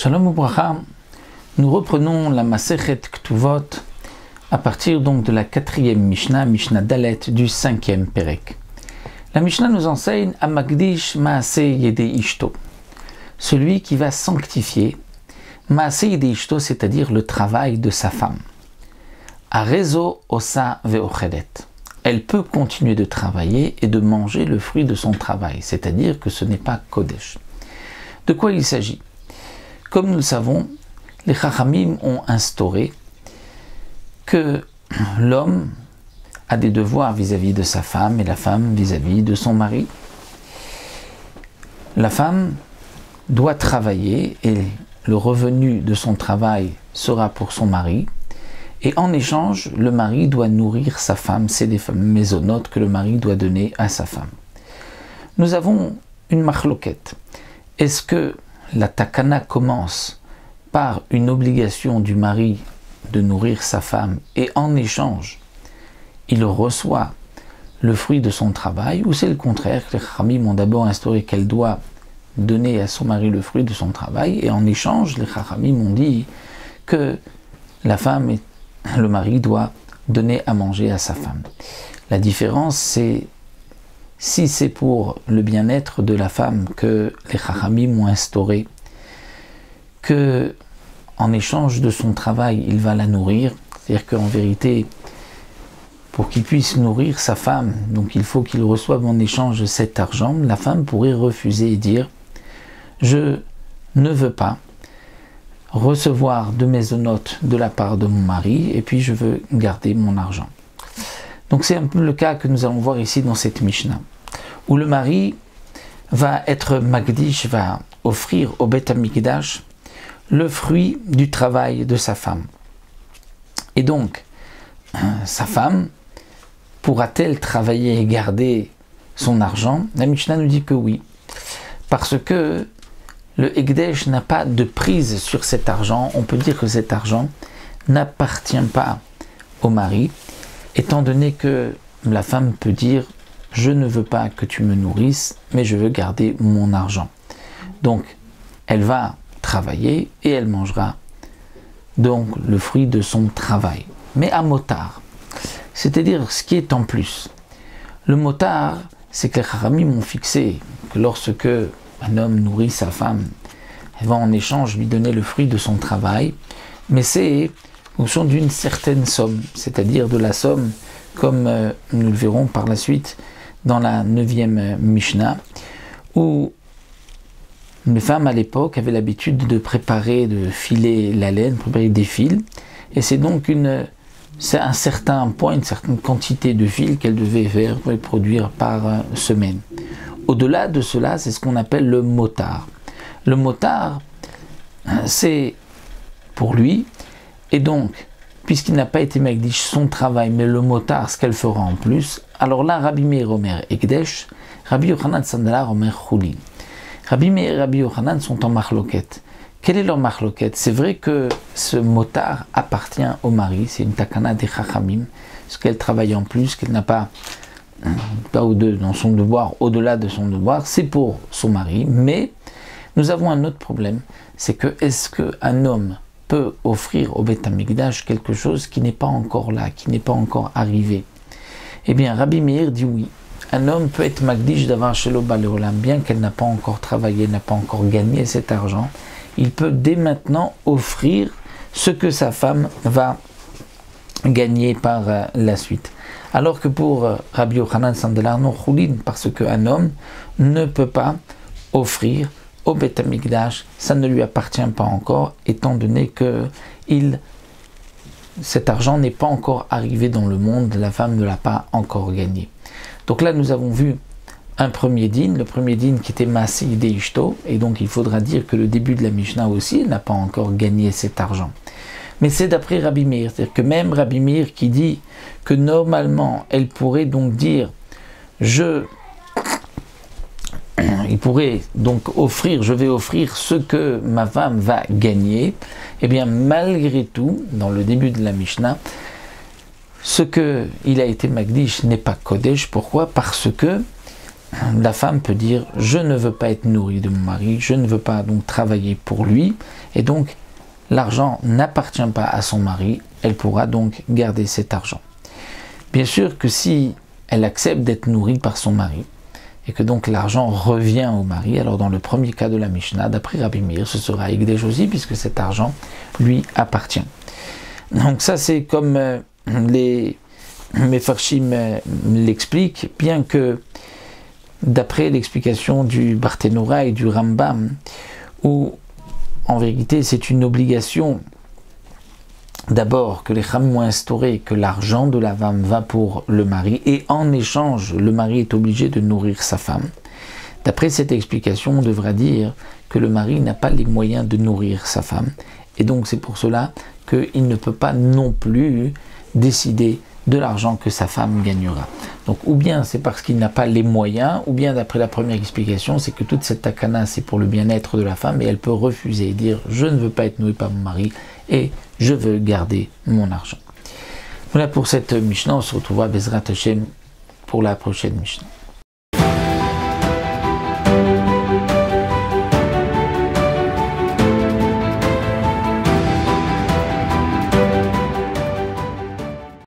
Shalom Ubracha, nous reprenons la Masechet Ktuvot à partir donc de la 4e Mishnah, Mishnah Dalet du 5e Perek. La Mishnah nous enseigne à Magdish Maase Yede Ishto, celui qui va sanctifier Maase Yede Ishto, c'est-à-dire le travail de sa femme. Arezo Osa Veochelet. Elle peut continuer de travailler et de manger le fruit de son travail, c'est-à-dire que ce n'est pas Kodesh. De quoi il s'agit? Comme nous le savons, les Chachamim ont instauré que l'homme a des devoirs vis-à-vis de sa femme et la femme vis-à-vis de son mari. La femme doit travailler et le revenu de son travail sera pour son mari. Et en échange, le mari doit nourrir sa femme. C'est des mésonotes que le mari doit donner à sa femme. Nous avons une machloquette. Est-ce que la takana commence par une obligation du mari de nourrir sa femme et en échange, il reçoit le fruit de son travail, ou c'est le contraire, que les Chachamim ont d'abord instauré qu'elle doit donner à son mari le fruit de son travail et en échange, les Chachamim ont dit que la femme et le mari doit donner à manger à sa femme. La différence, c'est si c'est pour le bien-être de la femme que les Chachamim ont instauré, que en échange de son travail, il va la nourrir, c'est-à-dire qu'en vérité, pour qu'il puisse nourrir sa femme, donc il faut qu'il reçoive en échange cet argent, la femme pourrait refuser et dire « Je ne veux pas recevoir de mésonotes de la part de mon mari, et puis je veux garder mon argent. » Donc c'est un peu le cas que nous allons voir ici dans cette Mishnah, où le mari va être Magdish, va offrir au Beth Amikdash le fruit du travail de sa femme. Et donc, sa femme pourra-t-elle travailler et garder son argent? La Mishnah nous dit que oui, parce que le Ekdesh n'a pas de prise sur cet argent. On peut dire que cet argent n'appartient pas au mari, étant donné que la femme peut dire « Je ne veux pas que tu me nourrisses, mais je veux garder mon argent. » Donc, elle va travailler et elle mangera donc le fruit de son travail. Mais à motard, c'est-à-dire ce qui est en plus. Le motard, c'est que les Chachamim ont fixé que lorsque un homme nourrit sa femme, elle va en échange lui donner le fruit de son travail, mais c'est en fonction d'une certaine somme, c'est-à-dire de la somme, comme nous le verrons par la suite dans la 9e Mishnah, où les femmes à l'époque avaient l'habitude de préparer, de filer la laine, préparer des fils, et c'est donc c'est un certain point, une certaine quantité de fils qu'elles devaient faire et produire par semaine. Au-delà de cela, c'est ce qu'on appelle le motard. Le motard, c'est pour lui, et donc, puisqu'il n'a pas été Magdish son travail, mais le motard, ce qu'elle fera en plus, alors là, Rabbi Meir Omer Ekdesh, Rabbi Yochanan Sandalar Omer Choulin. Rabbi Meir et Rabbi Yochanan sont en marloquette. Quelle est leur marloquette? C'est vrai que ce motard appartient au mari, c'est une takana des Chachamim, ce qu'elle travaille en plus, qu'elle n'a pas dans son devoir, au-delà de son devoir, c'est pour son mari. Mais nous avons un autre problème, c'est que est-ce qu'un homme peut offrir au Beth Amikdash quelque chose qui n'est pas encore là, qui n'est pas encore arrivé? Eh bien, Rabbi Meir dit oui. Un homme peut être Magdish d'avoir Shelo Baleolam, bien qu'elle n'a pas encore travaillé, n'a pas encore gagné cet argent. Il peut dès maintenant offrir ce que sa femme va gagner par la suite. Alors que pour Rabbi Yochanan Sandalar non Choulin, parce qu'un homme ne peut pas offrir au Beth Amikdash, ça ne lui appartient pas encore, étant donné que cet argent n'est pas encore arrivé dans le monde, la femme ne l'a pas encore gagné. Donc là, nous avons vu un premier din, le premier din qui était Maase Yede Ishto, et donc il faudra dire que le début de la Mishnah aussi n'a pas encore gagné cet argent. Mais c'est d'après Rabbi Meir, c'est-à-dire que même Rabbi Meir qui dit que normalement, elle pourrait donc dire il pourrait donc offrir, je vais offrir ce que ma femme va gagner, et bien malgré tout, dans le début de la Mishnah, ce qu'il a été Magdish n'est pas Kodesh. Pourquoi? Parce que la femme peut dire « je ne veux pas être nourrie de mon mari, je ne veux pas donc travailler pour lui » et donc l'argent n'appartient pas à son mari, elle pourra donc garder cet argent. Bien sûr que si elle accepte d'être nourrie par son mari et que donc l'argent revient au mari, alors dans le premier cas de la Mishnah, d'après Rabbi Meir, ce sera Hekdesh aussi puisque cet argent lui appartient. Donc ça c'est comme les Mefarshim l'expliquent, bien que d'après l'explication du Barthénora et du Rambam, où en vérité c'est une obligation d'abord que les Chachamim ont instauré que l'argent de la femme va pour le mari et en échange le mari est obligé de nourrir sa femme. D'après cette explication, on devra dire que le mari n'a pas les moyens de nourrir sa femme et donc c'est pour cela qu'il ne peut pas non plus décider de l'argent que sa femme gagnera. Donc ou bien c'est parce qu'il n'a pas les moyens, ou bien d'après la première explication, c'est que toute cette takana c'est pour le bien-être de la femme et elle peut refuser et dire je ne veux pas être nourrie par mon mari et je veux garder mon argent. Voilà pour cette Mishnah, on se retrouvera Bezrat Hashem pour la prochaine Mishnah.